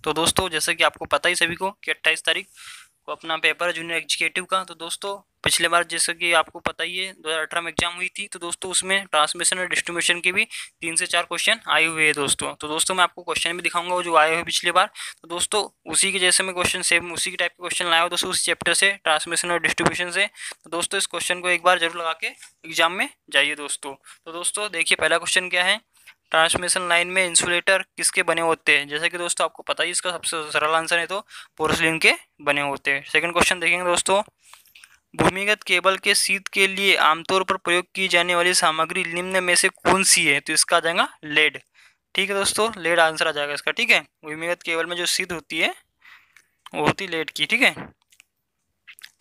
तो दोस्तों जैसा कि आपको पता ही सभी को कि 28 तारीख को अपना पेपर है जूनियर एग्जीक्यूटिव का। तो दोस्तों पिछले बार जैसा कि आपको पता ही है 2018 में एग्जाम हुई थी, तो दोस्तों उसमें ट्रांसमिशन और डिस्ट्रीब्यूशन के भी 3 से 4 क्वेश्चन आए हुए हैं दोस्तों। तो दोस्तों मैं आपको क्वेश्चन भी दिखाऊंगा वो जो आए हुए पिछली बार। तो दोस्तों उसी के जैसे मैं क्वेश्चन सेम उसी के टाइप के क्वेश्चन लाया हूँ दोस्तों, उसी चैप्टर से ट्रांसमिशन और डिस्ट्रीब्यूशन से। तो दोस्तों इस क्वेश्चन को एक बार जरूर लगा के एग्जाम में जाइए दोस्तों। तो दोस्तों देखिए पहला क्वेश्चन क्या है, ट्रांसमिशन लाइन में इंसुलेटर किसके बने होते हैं। जैसा कि दोस्तों आपको पता ही इसका सबसे सरल आंसर है तो पोर्सिलिन के बने होते हैं। सेकंड क्वेश्चन देखेंगे दोस्तों, भूमिगत केबल के शीत के लिए आमतौर पर प्रयोग की जाने वाली सामग्री निम्न में से कौन सी है। तो इसका आ जाएगा लेड। ठीक है दोस्तों, लेड आंसर आ जाएगा इसका। ठीक है, भूमिगत केबल में जो शीत होती है वो होती है लेड की। ठीक है,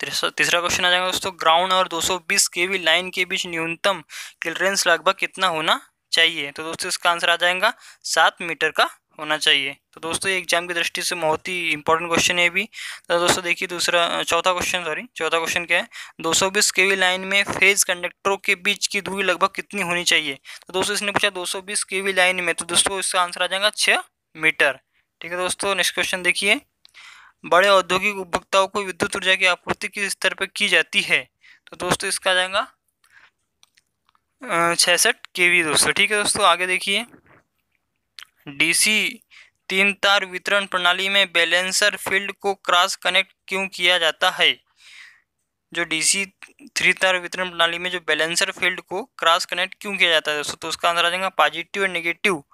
तीसरा क्वेश्चन आ जाएगा दोस्तों, ग्राउंड और 220 केवी लाइन के बीच न्यूनतम क्लियरेंस लगभग कितना होना चाहिए। तो दोस्तों इसका आंसर आ जाएगा 7 मीटर का होना चाहिए। तो दोस्तों ये एग्जाम की दृष्टि से बहुत ही इंपॉर्टेंट क्वेश्चन है भी। तो दोस्तों देखिए चौथा क्वेश्चन क्या है, 220 केवी लाइन में फेज कंडक्टरों के बीच की दूरी लगभग कितनी होनी चाहिए। तो दोस्तों इसने पूछा 220 केवी लाइन में, तो दोस्तों इसका आंसर आ जाएगा 6 मीटर। ठीक है दोस्तों, नेक्स्ट क्वेश्चन देखिए, बड़े औद्योगिक उपभोक्ताओं को विद्युत ऊर्जा की आपूर्ति किस स्तर पर की जाती है। तो दोस्तों इसका आ जाएगा 66 केवी दोस्तों। ठीक है दोस्तों, आगे देखिए, डीसी 3 तार वितरण प्रणाली में बैलेंसर फील्ड को क्रॉस कनेक्ट क्यों किया जाता है। जो डीसी 3 तार वितरण प्रणाली में जो बैलेंसर फील्ड को क्रॉस कनेक्ट क्यों किया जाता है दोस्तों। तो उसका आंसर आ जाएगा पॉजिटिव और नेगेटिव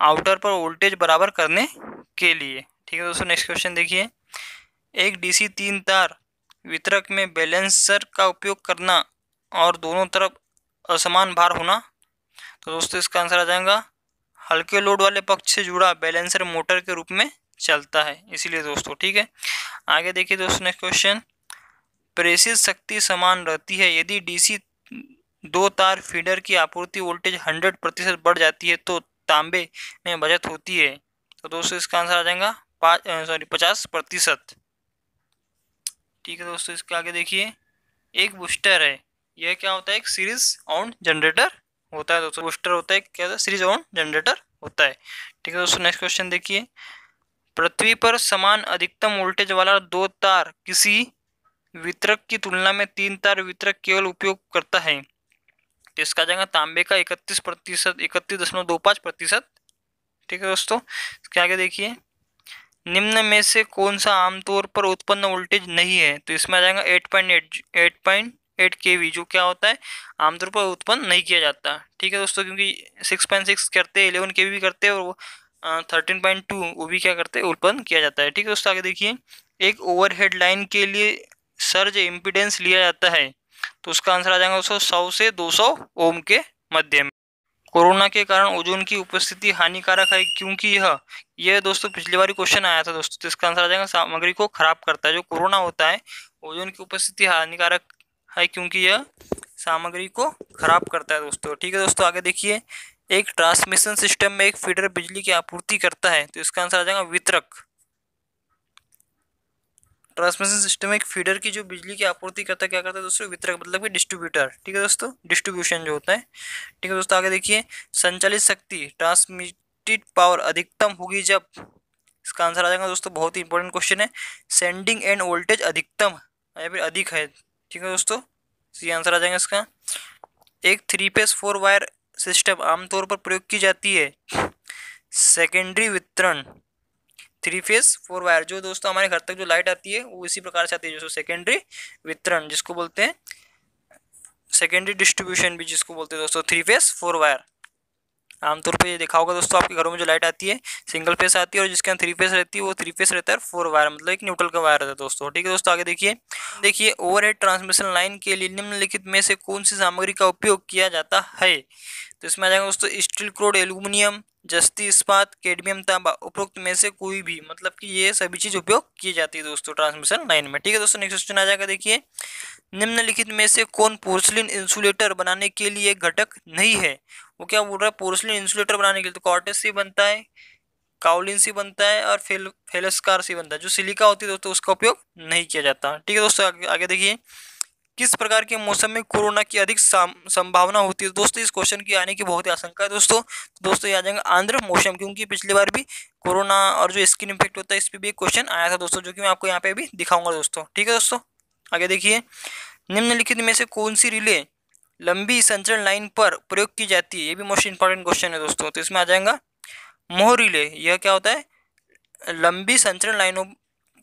आउटर पर वोल्टेज बराबर करने के लिए। ठीक है दोस्तों, नेक्स्ट क्वेश्चन देखिए, एक डीसी 3 तार वितरक में बैलेंसर का उपयोग करना और दोनों तरफ असमान भार होना। तो दोस्तों इसका आंसर आ जाएगा हल्के लोड वाले पक्ष से जुड़ा बैलेंसर मोटर के रूप में चलता है, इसीलिए दोस्तों। ठीक है, आगे देखिए दोस्तों, नेक्स्ट क्वेश्चन, प्रेषित शक्ति समान रहती है यदि डीसी 2 तार फीडर की आपूर्ति वोल्टेज 100% बढ़ जाती है तो तांबे में बचत होती है। तो दोस्तों इसका आंसर आ जाएगा 50%। ठीक है दोस्तों, इसके आगे देखिए, एक बूस्टर है, यह क्या होता है, एक सीरीज ऑन जनरेटर होता है दोस्तों। बूस्टर होता है क्या होता है, सीरीज ऑन जनरेटर होता है। ठीक है दोस्तों, नेक्स्ट क्वेश्चन देखिए, पृथ्वी पर समान अधिकतम वोल्टेज वाला 2 तार किसी वितरक की तुलना में 3 तार वितरक केवल उपयोग करता है। तो इसका जाएगा तांबे का 31.25%। ठीक है दोस्तों, इसके आगे देखिए, निम्न में से कौन सा आमतौर पर उत्पन्न वोल्टेज नहीं है। तो इसमें आ जाएगा 8.8 केवी, जो क्या होता है आमतौर पर उत्पन्न नहीं किया जाता। ठीक है दोस्तों, क्योंकि 6.6 करते हैं, 11 केवी भी करते हैं, और 13.2 वो भी क्या करते हैं उत्पन्न किया जाता है। ठीक है दोस्तों, आगे देखिए, एक ओवरहेड लाइन के लिए सर्ज इम्पीडेंस लिया जाता है। तो उसका आंसर आ जाएगा दोस्तों 100 से 200 ओम के मध्य में। कोरोना के कारण ओजोन की उपस्थिति हानिकारक है क्योंकि यह दोस्तों पिछली बार क्वेश्चन आया था दोस्तों। तो इसका आंसर आ जाएगा सामग्री को खराब करता है। जो कोरोना होता है, ओजोन की उपस्थिति हानिकारक है क्योंकि यह सामग्री को खराब करता है दोस्तों। ठीक है दोस्तों, आगे देखिए, एक ट्रांसमिशन सिस्टम में एक फीडर बिजली की आपूर्ति करता है। तो इसका आंसर आ जाएगा वितरक। ट्रांसमिशन सिस्टम में एक फीडर की जो बिजली की आपूर्ति करता है क्या करता है दोस्तों, वितरक, मतलब कि डिस्ट्रीब्यूटर। ठीक है दोस्तों, डिस्ट्रीब्यूशन जो होता है। ठीक है दोस्तों, आगे देखिए, संचालित शक्ति ट्रांसमिटेड पावर अधिकतम होगी जब। इसका आंसर आ जाएगा दोस्तों, बहुत ही इंपॉर्टेंट क्वेश्चन है, सेंडिंग एंड वोल्टेज अधिकतम या फिर अधिक है। ठीक है दोस्तों, ये आंसर आ जाएगा इसका। एक 3 फेज 4 वायर सिस्टम आमतौर पर प्रयोग की जाती है सेकेंडरी वितरण। 3 फेज 4 वायर, जो दोस्तों हमारे घर तक जो लाइट आती है वो इसी प्रकार से आती है, जो सेकेंडरी वितरण जिसको बोलते हैं, सेकेंडरी डिस्ट्रीब्यूशन भी जिसको बोलते हैं दोस्तों, 3 फेज 4 वायर। आमतौर पे ये देखा होगा दोस्तों, आपके घरों में जो लाइट आती है सिंगल फेस आती है, और जिसके अंदर 3 फेस रहती है वो 3 फेस रहता है, 4 वायर मतलब एक न्यूट्रल का वायर रहता है दोस्तों। ठीक है दोस्तों, आगे देखिए ओवरहेड ट्रांसमिशन लाइन के लिए निम्नलिखित में से कौन सी सामग्री का उपयोग किया जाता है। तो इसमें आ जाएगा दोस्तों स्टील क्रोड, एल्यूमिनियम, जस्ती इस्पात, कैडमियम, तांबा, उपरोक्त में से कोई भी, मतलब कि ये सभी चीज उपयोग की जाती है दोस्तों ट्रांसमिशन लाइन में। ठीक है दोस्तों, नेक्स्ट क्वेश्चन आ जाएगा, देखिए निम्नलिखित में से कौन पोर्सिलिन इंसुलेटर बनाने के लिए एक घटक नहीं है। वो क्या बोल रहा है, पोर्सिलिन इंसुलेटर बनाने के लिए तो कॉर्टेज से बनता है, काउलिन से बनता है, और फेलस्कार से बनता है। जो सिलिका होती है दोस्तों उसका उपयोग नहीं किया जाता। ठीक है दोस्तों, आगे देखिए, किस प्रकार के मौसम में कोरोना की अधिक संभावना होती है? दोस्तों इस क्वेश्चन की आने की बहुत ही आशंका है दोस्तों ये आ जाएगा आंध्र मौसम, क्योंकि पिछली बार भी कोरोना और जो स्किन इन्फेक्ट होता है इस पे भी एक क्वेश्चन आया था दोस्तों, जो कि मैं आपको यहाँ पे भी दिखाऊंगा दोस्तों। ठीक है दोस्तों, आगे देखिए, निम्नलिखित में से कौन सी रिले लंबी संचरण लाइन पर प्रयोग की जाती है? ये भी मोस्ट इंपॉर्टेंट क्वेश्चन है दोस्तों। तो इसमें आ जाएगा मोह रिले। यह क्या होता है? लंबी संचरण लाइनों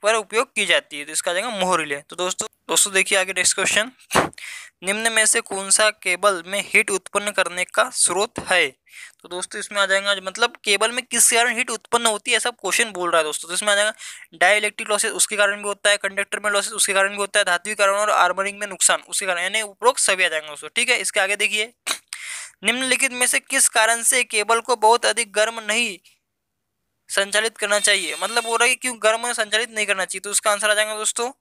पर उपयोग की जाती है, तो इसका आ जाएगा मोह रिले। तो दोस्तों देखिए आगे नेक्स्ट क्वेश्चन, निम्न में से कौन सा केबल में हीट उत्पन्न करने का स्रोत है? तो दोस्तों इसमें आ जाएगा मतलब केबल में किस कारण हीट उत्पन्न होती है ऐसा क्वेश्चन बोल रहा है दोस्तों। तो इसमें आ जाएगा डाइलेक्ट्रिक लॉसेस उसके कारण भी होता है, कंडक्टर में लॉसेस उसके कारण भी होता है, धात्विक कारण और आर्मरिंग में नुकसान उसके कारण, यानी उपरोक्त सभी आ जाएंगे दोस्तों। ठीक है, इसके आगे देखिए, निम्नलिखित में से किस कारण से केबल को बहुत अधिक गर्म नहीं संचालित करना चाहिए? मतलब बोल रहा है कि क्यों गर्म में संचालित नहीं करना चाहिए, तो उसका आंसर आ जाएगा दोस्तों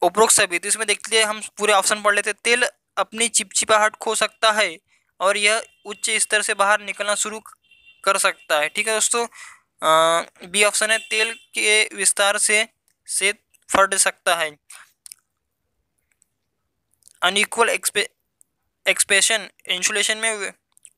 उपरोक्त सभी। तो इसमें देख लिए हम पूरे ऑप्शन पढ़ लेते। तेल अपनी चिपचिपाहट खो सकता है और यह उच्च स्तर से बाहर निकलना शुरू कर सकता है। ठीक है दोस्तों, बी ऑप्शन है, तेल के विस्तार से फट सकता है। अनइक्वल एक्सपेशन इंसुलेशन में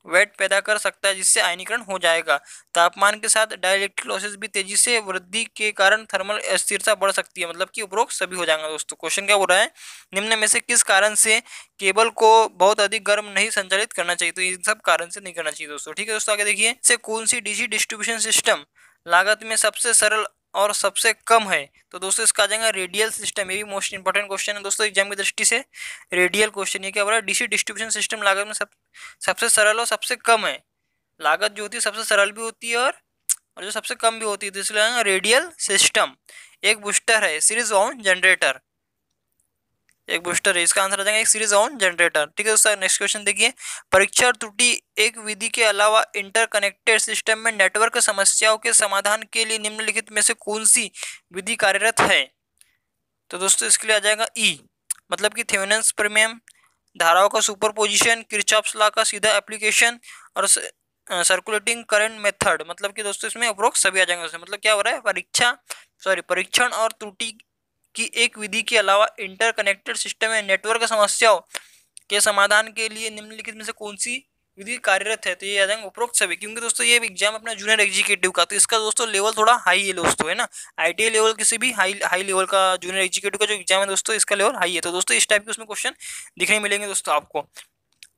वेट पैदा कर सकता है जिससे आयनीकरण हो जाएगा। तापमान के साथ डाइलेक्ट्रिक लॉसेस भी तेजी से वृद्धि के कारण थर्मल अस्थिरता बढ़ सकती है, मतलब कि उपरोक्त सभी हो जाएगा दोस्तों। क्वेश्चन क्या बोल रहा है, निम्न में से किस कारण से केबल को बहुत अधिक गर्म नहीं संचालित करना चाहिए? तो इन सब कारण से नहीं करना चाहिए दोस्तों। ठीक है दोस्तों, आगे देखिए, से कौन सी डीसी डिस्ट्रीब्यूशन सिस्टम लागत में सबसे सरल और सबसे कम है? तो दोस्तों इसका आ जाएगा रेडियल सिस्टम। ये भी मोस्ट इंपॉर्टेंट क्वेश्चन है दोस्तों एग्जाम की दृष्टि से। रेडियल क्वेश्चन ये क्या हो रहा है, डीसी डिस्ट्रीब्यूशन सिस्टम लागत में सबसे सरल और सबसे कम है। लागत जो होती है सबसे सरल भी होती है और जो सबसे कम भी होती है, तो इसलिए रेडियल सिस्टम। एक बूस्टर है, सीरीज ऑन जनरेटर, एक बूस्टर है, इसका आंसर आ जाएगा एक सीरीज ऑन जनरेटर। ठीक है दोस्तों, नेक्स्ट क्वेश्चन देखिए, परीक्षा और त्रुटि एक विधि के अलावा इंटरकनेक्टेड सिस्टम में नेटवर्क समस्याओं के समाधान के लिए निम्नलिखित में से कौन सी विधि कार्यरत है? तो दोस्तों इसके लिए आ जाएगा ई, मतलब कि थेवेनिन्स प्रमेय, धाराओं का सुपरपोजिशन, किरचॉफ्स लॉ का सीधा एप्लीकेशन और सर्कुलेटिंग करंट मेथड। मतलब कि दोस्तों इसमें उपरोक्त सभी आ जाएंगे। मतलब क्या हो रहा है, परीक्षण और त्रुटि की एक विधि के अलावा इंटरकनेक्टेड सिस्टम में नेटवर्क समस्याओं के समाधान के लिए निम्नलिखित में से कौन सी विधि कार्यरत है? तो ये आ जाएंगे उपरोक्त सभी, क्योंकि दोस्तों ये एग्जाम अपना जूनियर एग्जीक्यूटिव का, तो इसका दोस्तों लेवल थोड़ा हाई है दोस्तों, है ना। आईटीआई लेवल किसी भी हाई लेवल का जूनियर एग्जीक्यूटिव का जो एग्जाम है दोस्तों, इसका लेवल हाई है। तो दोस्तों इस टाइप के उसमें क्वेश्चन दिखने मिलेंगे दोस्तों आपको,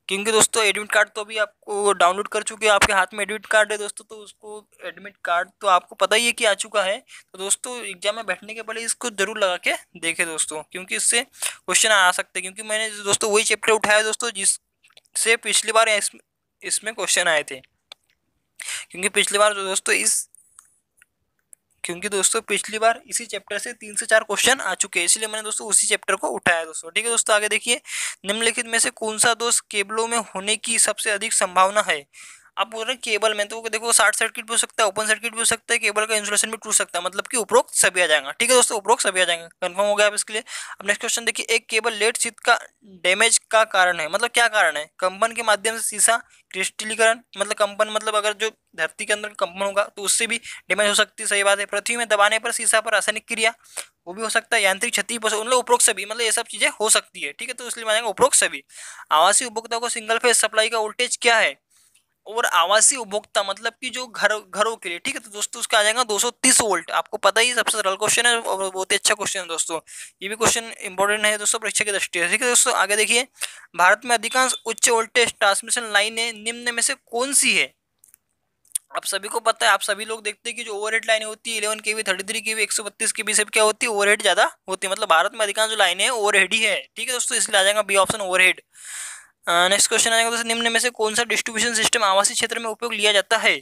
क्योंकि दोस्तों एडमिट कार्ड तो अभी आपको डाउनलोड कर चुके हैं, आपके हाथ में एडमिट कार्ड है दोस्तों, तो उसको एडमिट कार्ड तो आपको पता ही है कि आ चुका है। तो दोस्तों एग्जाम में बैठने के पहले इसको जरूर लगा के देखें दोस्तों, क्योंकि इससे क्वेश्चन आ सकते हैं। क्योंकि मैंने दोस्तों वही चैप्टर उठाया दोस्तों जिससे पिछली बार इसमें क्वेश्चन आए थे, क्योंकि पिछली बार पिछली बार इसी चैप्टर से 3 से 4 क्वेश्चन आ चुके हैं, इसलिए मैंने दोस्तों उसी चैप्टर को उठाया दोस्तों। ठीक है दोस्तों, आगे देखिए, निम्नलिखित में से कौन सा दोष केबलों में होने की सबसे अधिक संभावना है? आप बोल रहे हैं केबल में, तो देखो शॉर्ट सर्किट भी हो सकता है, ओपन सर्किट भी हो सकता है, केबल का इंसुलेशन भी टूट सकता है, मतलब कि उपरोक्त सभी आ जाएगा। ठीक है दोस्तों, उपरोक्त सभी आ जाएंगे, कंफर्म हो गया आप इसके लिए। अब नेक्स्ट क्वेश्चन देखिए, एक केबल लेड शीट का डैमेज का कारण है, मतलब क्या कारण है? कंपन के माध्यम से सीसा क्रिस्टलीकरण, मतलब कंपन मतलब अगर जो धरती के अंदर कंपन होगा तो उससे भी डैमेज हो सकती है, सही बात है। पृथ्वी में दबाने पर सीसा पर रासायनिक क्रिया, वो भी हो सकता है। यांत्रिक क्षति, मतलब उपरोक्त सभी, मतलब ये सब चीजें हो सकती है। ठीक है, तो इसलिए मानेंगे उपरोक्त सभी। आवासीय उपभोक्ता को सिंगल फेज सप्लाई का वोल्टेज क्या है? और आवासीय उपभोक्ता मतलब कि जो घरों के लिए, ठीक है, तो दोस्तों उसका आ जाएगा 230 वोल्ट। आपको पता ही सबसे सरल क्वेश्चन है और बहुत ही अच्छा क्वेश्चन है दोस्तों, ये भी क्वेश्चन इंपॉर्टेंट है दोस्तों परीक्षा की दृष्टि से। ठीक है दोस्तों, आगे देखिए, भारत में अधिकांश उच्च वोल्टेज ट्रांसमिशन लाइनें निम्न में से कौन सी है? आप सभी को पता है, आप सभी लोग देखते हैं कि जो ओवरहेड लाइनें होती है 11 केवी, 33 केवी, 132 केवी, सब क्या होती है, ओवरहेड ज्यादा होती है। मतलब भारत में अधिकांश जो लाइनें हैं ओवरहेड ही है। ठीक है दोस्तों, इसलिए आ जाएगा B option overhead. Next question आएगा दोस्तों, निम्न में से कौन सा डिस्ट्रीब्यूशन सिस्टम आवासीय क्षेत्र में उपयोग लिया जाता है?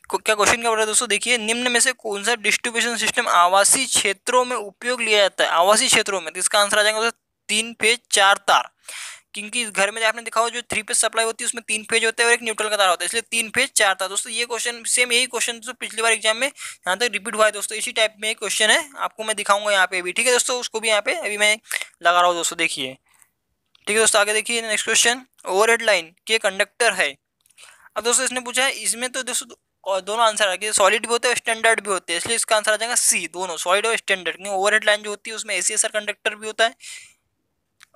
क्या क्वेश्चन क्या बोल रहा है दोस्तों, देखिए, निम्न में से कौन सा डिस्ट्रीब्यूशन सिस्टम आवासीय क्षेत्रों में उपयोग लिया जाता है? आवासीय क्षेत्रों में, तो इसका आंसर आ जाएगा दोस्तों 3 फेज 4 तार, क्योंकि घर में आपने देखा हो जो 3 फेज सप्लाई होती है उसमें 3 फेज होते हैं और एक न्यूट्रल का तार होता है, इसलिए 3 फेज 4 तार। दोस्तों ये क्वेश्चन सेम यही क्वेश्चन दोस्तों पिछली बार एग्जाम में यहाँ तक रिपीट हुआ है दोस्तों, इसी टाइप में एक क्वेश्चन है, आपको मैं दिखाऊंगा यहाँ पे भी। ठीक है दोस्तों, उसको भी यहाँ पे अभी मैं लगा रहा हूँ दोस्तों, देखिए। ठीक है दोस्तों, आगे देखिए, नेक्स्ट क्वेश्चन, ओवरहेड लाइन के कंडक्टर है। अब दोस्तों इसने पूछा है, इसमें तो दोस्तों और दोनों आंसर आ गए, सॉलिड भी होते हैं स्टैंडर्ड भी होते हैं, इसलिए इसका आंसर आ जाएगा सी, दोनों सॉलिड और स्टैंडर्ड। क्योंकि ओवरहेड लाइन जो होती है उसमें एसीएसआर कंडक्टर भी होता है,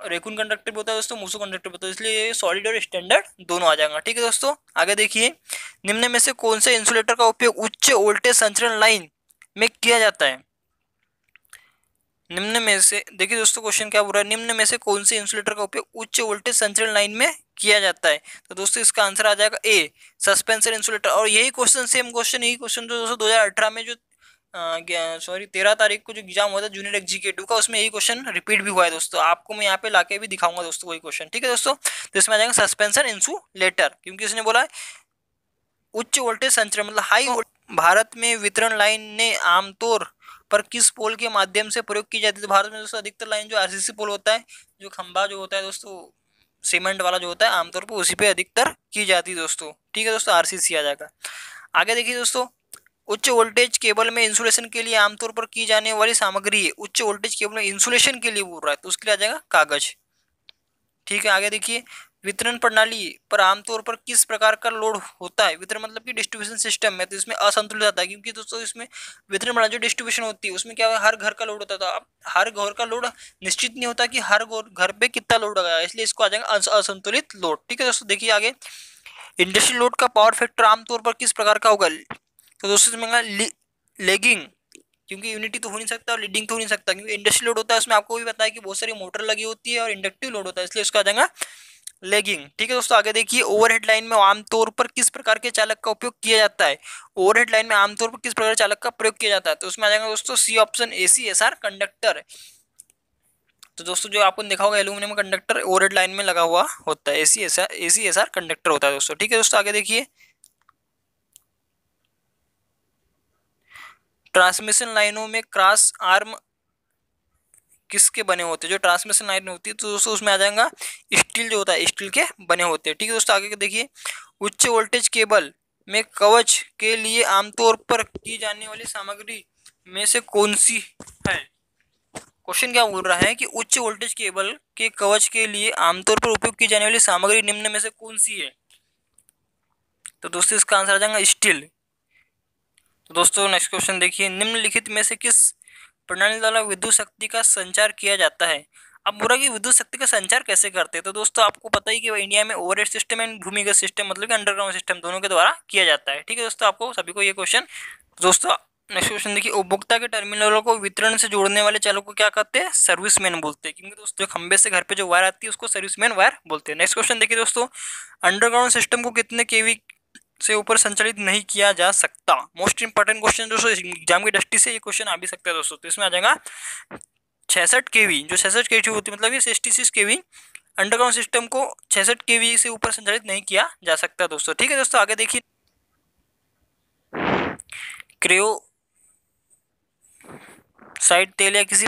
रेकून कंडक्टर भी होता है दोस्तों, मूसो कंडक्टर भी होता है, इसलिए सॉलिड और स्टैंडर्ड दोनों आ जाएगा। ठीक है दोस्तों, आगे देखिए, निम्न में से कौन से इंसुलेटर का उपयोग उच्च वोल्टेज संचरण लाइन में किया जाता है? निम्न में से, देखिए दोस्तों क्वेश्चन क्या बोल रहा है, निम्न में से कौन से इंसुलेटर का उपयोग उच्च वोल्टेज संचरण लाइन में किया जाता है? तो दोस्तों इसका आंसर आ जाएगा ए, सस्पेंशन इंसुलेटर। और यही क्वेश्चन, सेम क्वेश्चन, यही क्वेश्चन जो दोस्तों 2018 में जो 13 तारीख को जो एग्जाम हुआ था जूनियर एग्जीक्यूटिव का, उसमें यही क्वेश्चन रिपीट भी हुआ है दोस्तों। आपको मैं यहाँ पे लाके भी दिखाऊंगा दोस्तों वही क्वेश्चन। ठीक है दोस्तों, तो इसमें आ जाएगा सस्पेंशन इंसुलेटर, क्योंकि इसने बोला है उच्च वोल्टेज संचरण मतलब हाई। भारत में वितरण लाइन ने आमतौर पर किस पोल के माध्यम से प्रयोग की जाती है? तो भारत में दोस्तों अधिकतर लाइन जो आरसीसी पोल होता है, जो खंभा जो होता है दोस्तों सीमेंट वाला जो होता है, आमतौर पर उसी पे अधिकतर की जाती है दोस्तों। ठीक है दोस्तों, आरसीसी आ जाएगा। आगे देखिए दोस्तों, उच्च वोल्टेज केबल में इंसुलेशन के लिए आमतौर पर की जाने वाली सामग्री है, उच्च वोल्टेज केबल में इंसुलेशन के लिए बोल रहा है, तो उसके लिए आ जाएगा कागज। ठीक है, आगे देखिए, वितरण प्रणाली पर आमतौर पर किस प्रकार का लोड होता है? वितरण मतलब कि डिस्ट्रीब्यूशन सिस्टम में, तो इसमें असंतुलित आता है, क्योंकि दोस्तों इसमें वितरण प्रणाली जो डिस्ट्रीब्यूशन होती है उसमें क्या है, हर घर का लोड होता था। अब हर घर का लोड निश्चित नहीं होता कि हर घर पे कितना लोड लगा, इसलिए इसको आ जाएगा असंतुलित लोड। ठीक है दोस्तों, देखिए आगे, इंडस्ट्रियल लोड का पावर फैक्टर आमतौर पर किस प्रकार का होगा? तो दोस्तों इसमें लेगिंग, क्योंकि यूनिटी तो हो नहीं सकता और लीडिंग तो हो नहीं सकता, क्योंकि इंडस्ट्रियल लोड होता है उसमें आपको भी पता है कि बहुत सारी मोटर लगी होती है, और इंडक्टिव लोड होता है, इसलिए उसका आ जाएगा लेगिंग। ठीक है दोस्तों, आगे देखिए, ओवरहेड लाइन में आमतौर पर किस प्रकार के चालक का उपयोग किया जाता है? ओवरहेड लाइन में आमतौर पर किस प्रकार के चालक का प्रयोग किया जाता है? तो उसमें आ जाएगा दोस्तों सी ऑप्शन, एसीएसआर कंडक्टर। तो दोस्तों जो आपको देखा होगा एल्यूमिनियम कंडक्टर ओवरहेड लाइन में लगा हुआ होता है, एसीएसआर कंडक्टर होता है दोस्तों। ठीक है दोस्तों, आगे देखिए, ट्रांसमिशन लाइनों में क्रॉस आर्म किसके बने होते हैं? जो ट्रांसमिशन लाइन होती है तो दोस्तों उसमें आ जाएगा स्टील जो होता है, स्टील के बने होते हैं। ठीक है दोस्तों, आगे देखिए, उच्च वोल्टेज केबल में कवच के लिए आमतौर पर की जाने वाली सामग्री में से कौन सी है? क्वेश्चन क्या बोल रहा है कि उच्च वोल्टेज केबल के कवच के लिए आमतौर पर उपयोग की जाने वाली सामग्री निम्न में से कौन सी है? तो दोस्तों इसका आंसर आ जाएगा स्टील। तो दोस्तों नेक्स्ट क्वेश्चन देखिए, निम्नलिखित में से किस प्रणाली द्वारा विद्युत शक्ति का संचार किया जाता है? अब बोला कि विद्युत शक्ति का संचार कैसे करते हैं? तो दोस्तों आपको पता ही कि इंडिया में ओवरहेड सिस्टम एंड भूमिगत सिस्टम मतलब कि अंडरग्राउंड सिस्टम दोनों के द्वारा किया जाता है। ठीक है दोस्तों, आपको सभी को ये क्वेश्चन। दोस्तों नेक्स्ट क्वेश्चन देखिए, उपभोक्ता के टर्मिनलों को वितरण से जोड़ने वाले चालक को क्या कहते हैं? सर्विसमैन बोलते हैं, क्योंकि दोस्तों जो खंबे से घर पे जो वायर आती है उसको सर्विसमैन वायर बोलते हैं। नेक्स्ट क्वेश्चन देखिए दोस्तों, अंडरग्राउंड सिस्टम को कितने केवी से ऊपर संचालित नहीं किया जा सकता? मोस्ट इंपॉर्टेंट क्वेश्चन दोस्तों, एग्जाम की दृष्टि से ये क्वेश्चन आ भी सकता है दोस्तों। तो इसमें आ जाएगा 66 केवी, जो 66 केवी होती है मतलब ये 66 केवी अंडरग्राउंड सिस्टम को 66 केवी से ऊपर संचालित नहीं किया जा सकता दोस्तों। ठीक है दोस्तों, आगे देखिए, क्रियो साइड तेल या किसी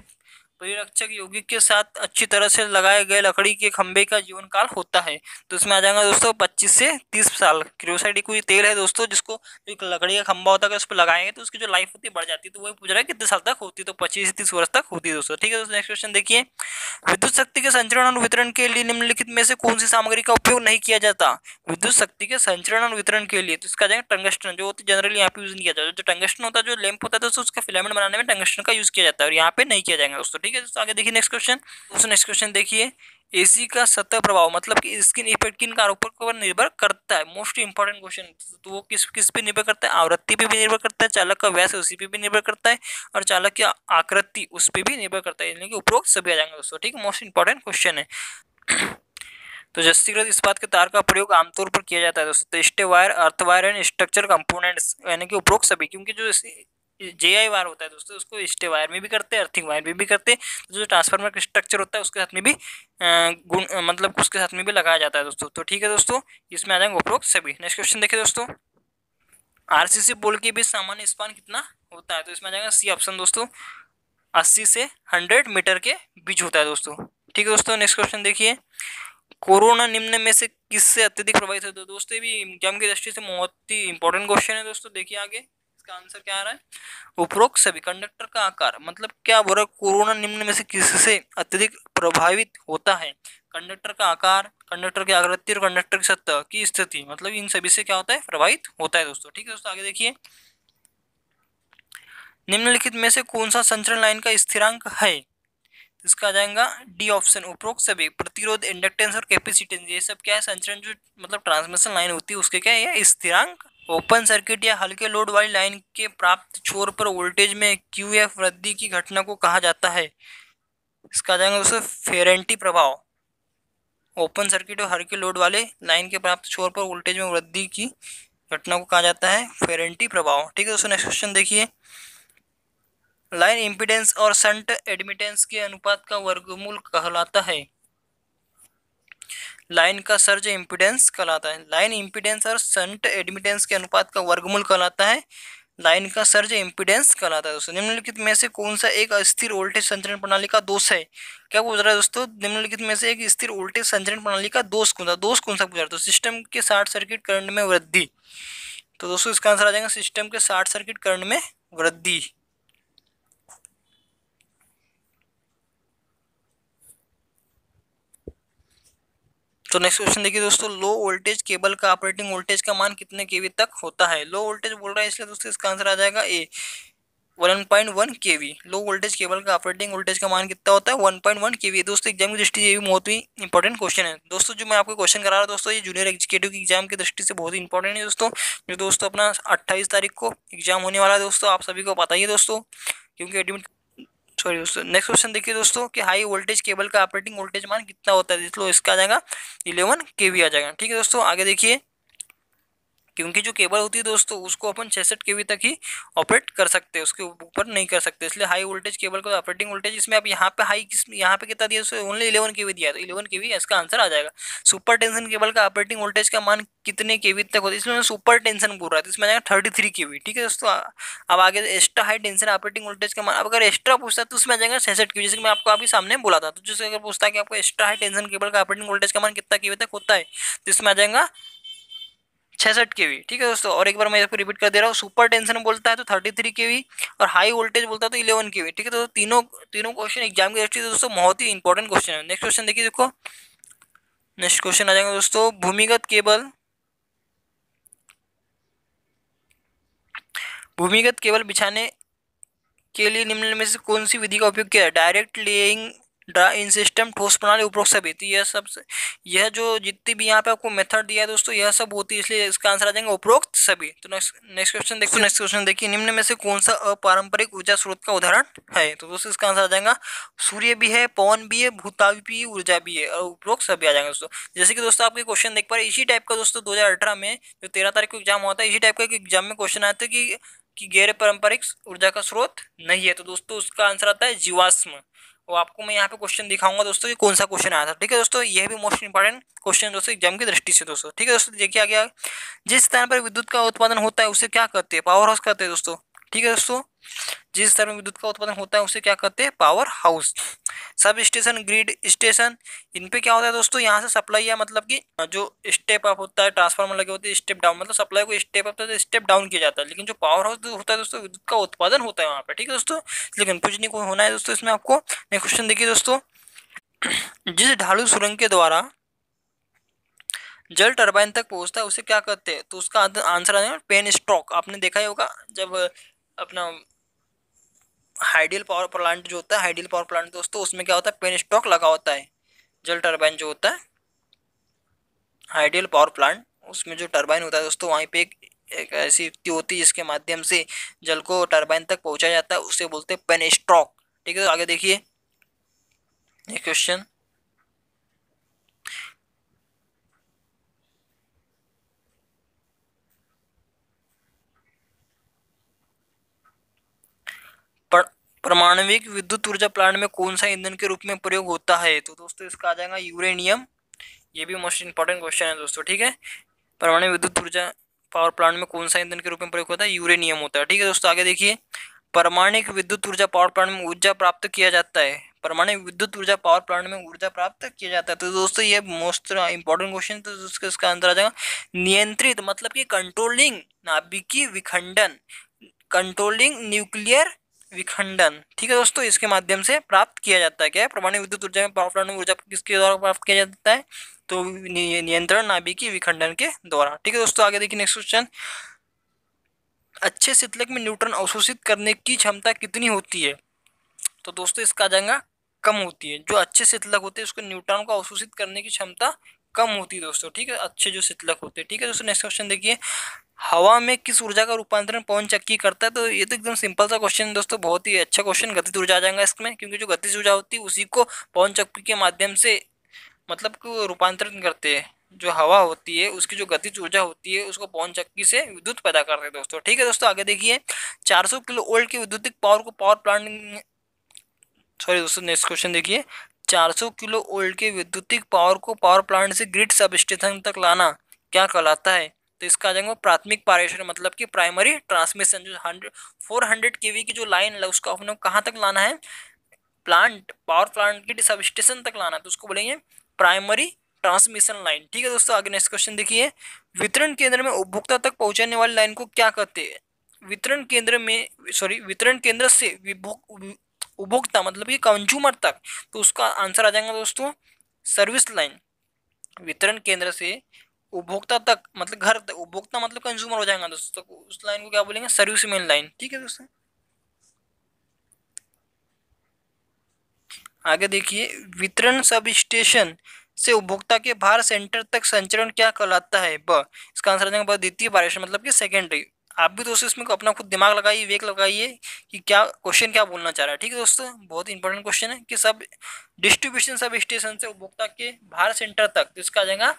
परिरक्षक यौगिक के साथ अच्छी तरह से लगाए गए लकड़ी के खंभे का जीवन काल होता है। तो इसमें आ जाएगा दोस्तों 25 से 30 साल। क्रियोसाइड कोई तेल है दोस्तों जिसको एक लकड़ी का खंभा होता है, उस पर लगाएंगे तो उसकी जो लाइफ होती है बढ़ जाती है। तो वही पूछ रहा है कितने साल तक होती है, तो 25 से 30 वर्ष तक होती है दोस्तों। ठीक है दोस्तों, नेक्स्ट क्वेश्चन देखिए, विद्युत शक्ति के संचरण और वितरण के लिए निम्नलिखित में से कौन सी सामग्री का उपयोग नहीं किया जाता? विद्युत शक्ति के संचरण और वितरण के लिए तो इसका जाएगा टंगस्टन, जो होती है जनरली यहाँ पे यूज नहीं किया जाता। जो टंगस्टन होता है, जो लैंप होता है दोस्तों, उसका फिलामेंट बनाने में टंगस्टन का यूज किया जाता है, और यहाँ पे नहीं किया जाएगा दोस्तों। ठीक है दोस्तों, आगे देखिए नेक्स्ट क्वेश्चन। दोस्तों नेक्स्ट क्वेश्चन देखिए, एसी का सतह प्रभाव मतलब कि स्किन इफेक्ट किन कारकों पर निर्भर करता है? Most important question. तो वो किस किस पे निर्भर करता है? आवृत्ति पे भी निर्भर करता है, चालक का व्यास उसी पे भी निर्भर करता है, और चालक की आकृति उस पे भी निर्भर करता है, यानी कि उपरोक्त सभी आ जाएंगे दोस्तों। ठीक है, मोस्ट इंपॉर्टेंट क्वेश्चन है। तो जस्तीकृत इस्पात के तार का प्रयोग आमतौर पर किया जाता है दोस्तों। तो stay wire, earth wire and structure components, यानी कि उपरोक्त सभी, क्योंकि जो जेआई वायर होता है दोस्तों उसको स्टे वायर में भी करते हैं, अर्थिंग वायर में भी करते हैं। तो जो ट्रांसफार्मर का स्ट्रक्चर होता है उसके साथ में भी गुण मतलब उसके साथ में भी लगाया जाता है दोस्तों। तो ठीक है दोस्तों, इसमें आ जाएंगे उपरोक्त सभी। नेक्स्ट क्वेश्चन देखिए दोस्तों, आरसीसी पोल के बीच सामान्य स्पान कितना होता है? तो इसमें आ जाएगा सी ऑप्शन दोस्तों, 80 से 100 मीटर के बीच होता है दोस्तों। ठीक है दोस्तों, नेक्स्ट क्वेश्चन देखिए, कोरोना निम्न में से किससे अत्यधिक प्रभावित है? तो दोस्तों ये भी एग्जाम की दृष्टि से बहुत ही इंपॉर्टेंट क्वेश्चन है दोस्तों। देखिए आगे इसका आंसर क्या आ रहा है, उपरोक्त सभी। कंडक्टर का आकार मतलब क्या बोल रहा है, कोरोना निम्न में से किससे अत्यधिक प्रभावित होता है? कंडक्टर का आकार, कंडक्टर की आकृति और कंडक्टर की सतह की स्थिति, मतलब इन सभी से क्या होता है, प्रभावित होता है दोस्तों। ठीक है दोस्तों, आगे देखिए, निम्नलिखित में से कौन सा संचरण लाइन का स्थिरांक है? इसका आ जाएगा डी ऑप्शन। उपरोक्त सभी प्रतिरोध, इंडक्टेंस और कैपेसिटेंस, ये सब क्या है, संचरण जो मतलब ट्रांसमिशन लाइन होती है उसके क्या है, ये स्थिरांक। ओपन सर्किट या हल्के लोड वाली लाइन के प्राप्त छोर पर वोल्टेज में क्यूएफ वृद्धि की घटना को कहा जाता है? इसका आ जाएगा दोस्तों फेरेंटी प्रभाव। ओपन सर्किट और हल्के लोड वाले लाइन के प्राप्त छोर पर वोल्टेज में वृद्धि की घटना को कहा जाता है फेरेंटी प्रभाव। ठीक है दोस्तों, नेक्स्ट क्वेश्चन देखिए, लाइन इम्पीडेंस और शंट एडमिटेंस के अनुपात का वर्गमूल कहलाता है? लाइन का सर्ज इम्पीडेंस कहलाता है, लाइन इम्पीडेंस और शंट एडमिटेंस के अनुपात का वर्गमूल कहलाता है लाइन का सर्ज इम्पीडेंस कहलाता है दोस्तों। निम्नलिखित में से कौन सा एक अस्थिर वोल्टेज संचरण प्रणाली का दोष है? क्या पूछ रहा है दोस्तों, निम्नलिखित में से एक स्थिर वोल्टेज संचरण प्रणाली का दोष कौन सा पूछ रहा है? तो सिस्टम के शॉर्ट सर्किट करंट में वृद्धि। तो दोस्तों इसका आंसर आ जाएगा सिस्टम के शॉर्ट सर्किट करंट में वृद्धि। तो नेक्स्ट क्वेश्चन देखिए दोस्तों, लो वोल्टेज केबल का ऑपरेटिंग वोल्टेज का मान कितने केवी तक होता है? लो वोल्टेज बोल रहा है इसलिए दोस्तों इसका आंसर आ जाएगा ए 1.1 केवी। लो वोल्टेज केबल का ऑपरेटिंग वोल्टेज का मान कितना होता है? 1.1 केवी। दोस्तों एग्जाम की दृष्टि से ये भी बहुत ही इंपॉर्टेंट क्वेश्चन है दोस्तों। जो मैं आपको क्वेश्चन करा रहा हूँ दोस्तों, ये जूनियर एग्जीक्यूटिव की एग्जाम की दृष्टि से बहुत ही इंपॉर्टेंट है दोस्तों। जो दोस्तों अपना 28 तारीख को एग्जाम होने वाला है दोस्तों, आप सभी को पता ही है दोस्तों, क्योंकि एडमिट सॉरी दोस्तों। नेक्स्ट क्वेश्चन देखिए दोस्तों कि हाई वोल्टेज केबल का ऑपरेटिंग वोल्टेज मान कितना होता है? तो इसका आ जाएगा 11 केवी आ जाएगा। ठीक है दोस्तों, आगे देखिए, क्योंकि जो केबल होती है दोस्तों उसको अपन 66 केवी तक ही ऑपरेट कर सकते हैं, उसके ऊपर नहीं कर सकते, इसलिए हाई वोल्टेज केबल का ऑपरेटिंग वोल्टेज इसमें अब यहाँ पे हाई यहाँ पे कितना दिया, ओनली 11 केवी दिया, तो 11 केवी इसका आंसर आ जाएगा। सुपर टेंशन केबल का ऑपरेटिंग वोल्टेज का मान कितने केवी तक होता है? इसमें सुपर टेंशन बोल रहा है तो इसमें आ जाएगा 33 केवी। ठीक है दोस्तों, अब आगे extra high tension operating voltage का मान, अब अगर एक्स्ट्रा पूछता है तो उसमें आ जाएगा 66 केवी, जैसे मैं आपको अभी सामने बोला था। तो जैसे अगर पूछता है कि आपको एक्स्ट्रा हाई टेंशन केबल का ऑपरेटिंग वोल्टेज का मान कितना केवी तक होता है, तो इसमें आ जाएगा 66 केवी। ठीक है दोस्तों, और एक बार मैं इसको रिपीट कर दे रहा हूँ, सुपर टेंशन बोलता है तो 33 केवी और हाई वोल्टेज बोलता है तो 11 केवी। ठीक है, तो तीनों तीनों क्वेश्चन एग्जाम की दृष्टि से दोस्तों बहुत ही इंपॉर्टेंट क्वेश्चन है। नेक्स्ट क्वेश्चन देखिए, देखो नेक्स्ट क्वेश्चन आ जाएगा दोस्तों, भूमिगत केबल बिछाने के लिए निम्न में से कौन सी विधि का उपयोग किया है? डायरेक्ट लेइंग, ड्रा इन सिस्टम, ठोस प्रणाली, उपरोक्त सभी। तो यह जो जितनी भी यहाँ पे आपको मेथड दिया है दोस्तों यह सब होती है, इसलिए इसका आंसर आ जाएगा उपरोक्त सभी। तो नेक्स्ट क्वेश्चन देखिए, निम्न में से कौन सा अपारंपरिक ऊर्जा स्रोत का उदाहरण है? तो दोस्तों इसका आंसर आ जाएगा सूर्य भी है, पवन भी है, भूतापीय ऊर्जा भी है और उपरोक्त सभी आ जाएगा दोस्तों। जैसे कि दोस्तों आपके क्वेश्चन देख पा रहे, इसी टाइप का दोस्तों 2018 में जो 13 तारीख को एग्जाम होता है, इसी टाइप का एक एग्जाम में क्वेश्चन आता है कि गैर पारंपरिक ऊर्जा का स्रोत नहीं है, तो दोस्तों उसका आंसर आता है जीवाश्म। वो आपको मैं यहाँ पे क्वेश्चन दिखाऊंगा दोस्तों कि कौन सा क्वेश्चन आया था। ठीक है दोस्तों, यह भी मोस्ट इंपॉर्टेंट क्वेश्चन दोस्तों एग्जाम की दृष्टि से दोस्तों। ठीक है दोस्तों, देखिए आगे जिस स्थान पर विद्युत का उत्पादन होता है उसे क्या कहते हैं? पावर हाउस कहते हैं दोस्तों। ठीक है दोस्तों, जिस स्तर में विद्युत का उत्पादन होता है उसे क्या कहते हैं? Power house. Sub station, grid station, इन पे क्या होता है दोस्तों, यहाँ से सप्लाई या मतलब कि जो स्टेप अप होता है, ट्रांसफार्मर लगे होते हैं स्टेप डाउन, मतलब सप्लाई को स्टेप अप तो स्टेप डाउन किया जाता है, लेकिन जो पावर हाउस होता है दोस्तों विद्युत का उत्पादन होता है वहाँ पे। ठीक है दोस्तों, इसलिए कंफ्यूज नहीं होना है दोस्तों इसमें आपको। नेक्स्ट क्वेश्चन देखिए दोस्तों, जिस ढालू सुरंग के द्वारा जल टरबाइन तक पहुंचता है उसे क्या कहते हैं? तो उसका आंसर आ जाएगा पेन स्ट्रोक। आपने देखा ही होगा जब अपना हाइडियल पावर प्लांट जो होता है, हाइडियल पावर प्लांट दोस्तों उसमें क्या होता है, पेन स्टॉक लगा होता है। जल टरबाइन जो होता है आइडियल पावर प्लांट, उसमें जो टरबाइन होता है दोस्तों वहीं पे एक ऐसी युक्ति होती है जिसके माध्यम से जल को टरबाइन तक पहुंचाया जाता है, उसे बोलते हैं पेन स्ट्रोक। ठीक है, तो आगे देखिए ये क्वेश्चन, परमाणविक विद्युत ऊर्जा प्लांट में कौन सा ईंधन के रूप में प्रयोग होता है? तो दोस्तों इसका आ जाएगा यूरेनियम। ये भी मोस्ट इंपॉर्टेंट क्वेश्चन है दोस्तों। ठीक है, परमाणु विद्युत ऊर्जा पावर प्लांट में कौन सा ईंधन के रूप में प्रयोग होता है? यूरेनियम होता है। ठीक है दोस्तों, आगे देखिए, परमाणु विद्युत ऊर्जा पावर प्लांट में ऊर्जा प्राप्त किया जाता है, परमाणु विद्युत ऊर्जा पावर प्लांट में ऊर्जा प्राप्त किया जाता है। तो दोस्तों ये मोस्ट इंपॉर्टेंट क्वेश्चन, तो इसका आंसर आ जाएगा नियंत्रित, मतलब कि कंट्रोलिंग नाभिकीय विखंडन, कंट्रोलिंग न्यूक्लियर विखंडन। ठीक है दोस्तों, इसके माध्यम से प्राप्त किया जाता है क्या है, परमाणु विद्युत ऊर्जा में पावर प्लांट में ऊर्जा किसके द्वारा प्राप्त किया जाता है? तो नियंत्रण नाभिकीय विखंडन के द्वारा। ठीक है दोस्तों, आगे देखिए नेक्स्ट क्वेश्चन। अच्छे शीतलक में न्यूट्रॉन अवशोषित करने की क्षमता कितनी होती है? तो दोस्तों इसका आ जाएगा कम होती है। जो अच्छे शीतलक होते हैं उसको न्यूट्रॉन को अवशोषित करने की क्षमता कम होती है दोस्तों। ठीक है, अच्छे जो शीतलक होते हैं। ठीक है दोस्तों, नेक्स्ट क्वेश्चन देखिए। हवा में किस ऊर्जा का रूपांतरण पवन चक्की करता है? तो ये तो एकदम सिंपल सा क्वेश्चन है दोस्तों, बहुत ही अच्छा क्वेश्चन। गतिज ऊर्जा आ जाएगा इसमें, क्योंकि जो गतिज ऊर्जा होती है उसी को पवन चक्की के माध्यम से मतलब कि रूपांतरण करते हैं। जो हवा होती है उसकी जो गतिज ऊर्जा होती है उसको पवन चक्की से विद्युत पैदा करते हैं दोस्तों। ठीक है दोस्तों, आगे देखिए। 400 किलो वोल्ट के विद्युतिक पावर को पावर प्लांट सॉरी दोस्तों नेक्स्ट क्वेश्चन देखिए। 400 किलो वोल्ट के विद्युतिक पावर को पावर प्लांट से ग्रिड सब स्टेशन तक लाना क्या कहलाता है? तो इसका आ जाएगा प्राथमिक पारेषण, मतलब कि प्राइमरी ट्रांसमिशन। जो 400 केवी की जो लाइन है उसको अपने कहाँ तक लाना है? पावर प्लांट की सब स्टेशन तक लाना है, तो उसको बोलेंगे प्राइमरी ट्रांसमिशन लाइन। ठीक है दोस्तों, आगे नेक्स्ट क्वेश्चन देखिए। वितरण केंद्र में उपभोक्ता तक पहुंचाने वाली लाइन को क्या कहते हैं? वितरण केंद्र से उपभोक्ता मतलब कि कंज्यूमर तक, तो उसका आंसर आ जाएगा दोस्तों सर्विस लाइन। वितरण केंद्र से उपभोक्ता तक मतलब घर तक, उपभोक्ता मतलब कंज्यूमर हो जाएगा दोस्तों, तो उस लाइन को क्या बोलेंगे? Service main line. ठीक है दोस्तों, आगे देखिए। वितरण सब स्टेशन से उपभोक्ता के बाहर सेंटर तक संचरण क्या कहलाता है? ब इसका आंसर आ जाएगा द्वितीय पारेषण, मतलब कि सेकेंडरी। आप भी दोस्तों इसमें अपना खुद दिमाग लगाइए, वेग लगाइए कि क्या क्वेश्चन क्या बोलना चाह रहा है। ठीक है दोस्तों, बहुत ही इंपॉर्टेंट क्वेश्चन है कि सब डिस्ट्रीब्यूशन सब स्टेशन से उपभोक्ता के बाहर सेंटर तक, तो इसका आ जाएगा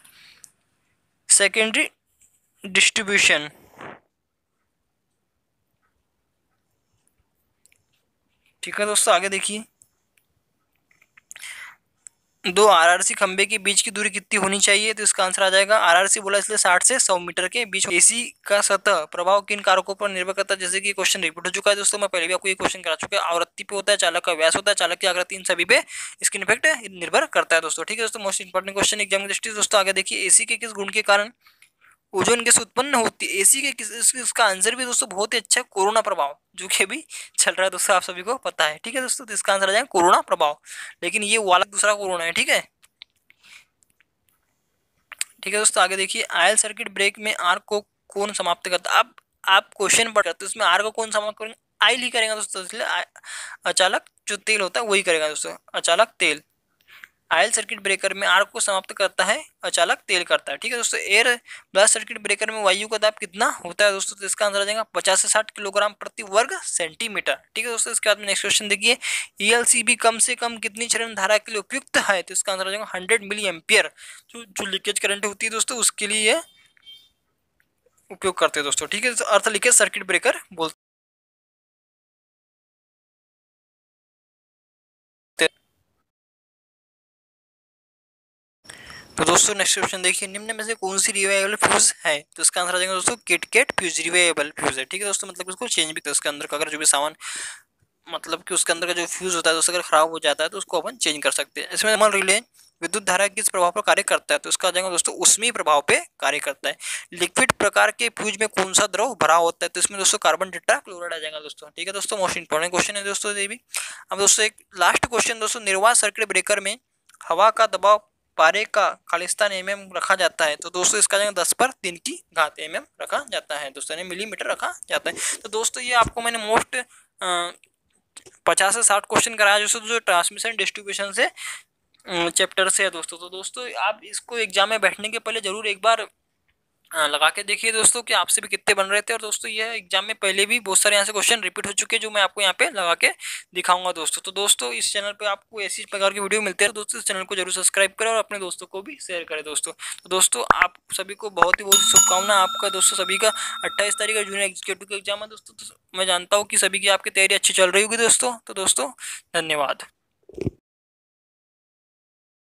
सेकेंडरी डिस्ट्रीब्यूशन। ठीक है दोस्तों, आगे देखिए। दो आरआरसी खंबे के बीच की दूरी कितनी होनी चाहिए? तो इसका आंसर आ जाएगा, आरआरसी बोला इसलिए 60 से 100 मीटर के बीच। एसी का सतह प्रभाव किन कारकों पर निर्भर करता है? जैसे कि क्वेश्चन रिपीट हो चुका है दोस्तों, मैं पहले भी आपको ये क्वेश्चन करा चुका है। आवृत्ति पे होता है, चालक का व्यास होता है, चालक की आकृति, इन सभी पे इसकी इफेक्ट निर्भर करता है दोस्तों। ठीक है दोस्तों, मोस्ट इंपॉर्टेंट क्वेश्चन एग्जाम की दृष्टि से दोस्तों। आगे देखिए। एसी के किस गुण के कारण ओजोन गैस उत्पन्न होती है? एसी के इसका आंसर भी दोस्तों बहुत ही अच्छा, कोरोना प्रभाव, जो कि अभी चल रहा है दोस्तों, आप सभी को पता है। ठीक है दोस्तों, तो इसका आंसर आ जाएगा कोरोना प्रभाव, लेकिन ये वाला दूसरा कोरोना है। ठीक है, ठीक है दोस्तों, आगे देखिए। आयल सर्किट ब्रेक में आर्क को कौन समाप्त करता है? अब आप क्वेश्चन पढ़ रहे हो उसमें आर को कौन समाप्त करेंगे? आयल ही करेगा दोस्तों, इसलिए अचालक जो तेल होता है वही करेगा दोस्तों, अचालक तेल। आयल सर्किट ब्रेकर में आर्क को समाप्त करता है, अचालक तेल करता है। ठीक है दोस्तों, एयर ब्लास्ट सर्किट ब्रेकर में वायु का दाब कितना होता है दोस्तों? तो इसका आंसर आ जाएगा 50 से 60 किलोग्राम प्रति वर्ग सेंटीमीटर। ठीक है दोस्तों, इसके बाद में नेक्स्ट क्वेश्चन देखिए। ईएलसीबी कम से कम कितनी चरण धारा के लिए उपयुक्त है? तो इसका आंसर आ जाएगा 100 मिली एम्पियर। जो लीकेज करंट होती है दोस्तों उसके लिए ये उपयोग करते हैं दोस्तों। ठीक है, अर्थ लीकेज सर्किट ब्रेकर बोलते हैं। तो दोस्तों नेक्स्ट क्वेश्चन देखिए। निम्न में से कौन सी रिवाइवेबल फ्यूज है? तो इसका आंसर आ जाएगा दोस्तों किटकैट फ्यूज, रिवाइवेबल फ्यूज है। ठीक है दोस्तों, मतलब उसको चेंज भी, तो उसके अंदर का अगर जो भी सामान मतलब कि उसके अंदर का जो फ्यूज होता है दोस्तों अगर खराब हो जाता है तो उसको अपन चेंज कर सकते हैं। इसमें मान रिले विद्युत धारा किस प्रभाव पर कार्य करता है? तो इसका आ जाएगा दोस्तों ऊष्मीय प्रभाव पे कार्य करता है। लिक्विड प्रकार के फ्यूज में कौन सा द्रव भरा होता है? तो इसमें दोस्तों कार्बन टेट्राक्लोराइड आ जाएगा दोस्तों। ठीक है दोस्तों, मोस्ट इंपॉर्टेंट क्वेश्चन है दोस्तों ये भी। अब दोस्तों एक लास्ट क्वेश्चन दोस्तों। निर्वात सर्किट ब्रेकर में हवा का दबाव पारे का खालिस्तान mm रखा जाता है, तो दोस्तों इसका 10⁻³ mm रखा जाता है दोस्तों, यानी मिलीमीटर रखा जाता है। तो दोस्तों ये आपको मैंने मोस्ट 50 से 60 क्वेश्चन कराया दोस्तों, जो ट्रांसमिशन डिस्ट्रीब्यूशन से चैप्टर से है दोस्तों। तो दोस्तों आप इसको एग्जाम में बैठने के पहले जरूर एक बार लगा के देखिए दोस्तों कि आपसे भी कितने बन रहे थे। और दोस्तों यह एग्जाम में पहले भी बहुत सारे यहाँ से क्वेश्चन रिपीट हो चुके हैं, जो मैं आपको यहाँ पे लगा के दिखाऊंगा दोस्तों। तो दोस्तों इस चैनल पे आपको ऐसी प्रकार की वीडियो मिलते हैं दोस्तों, इस चैनल को जरूर सब्सक्राइब करें और अपने दोस्तों को भी शेयर करें दोस्तों। तो दोस्तों आप सभी को बहुत ही शुभकामना। आपका दोस्तों सभी का 28 तारीख का जूनियर एग्जीक्यूटिव का एग्जाम है दोस्तों। तो मैं जानता हूँ कि सभी की आपकी तैयारी अच्छी चल रही होगी दोस्तों। तो दोस्तों धन्यवाद।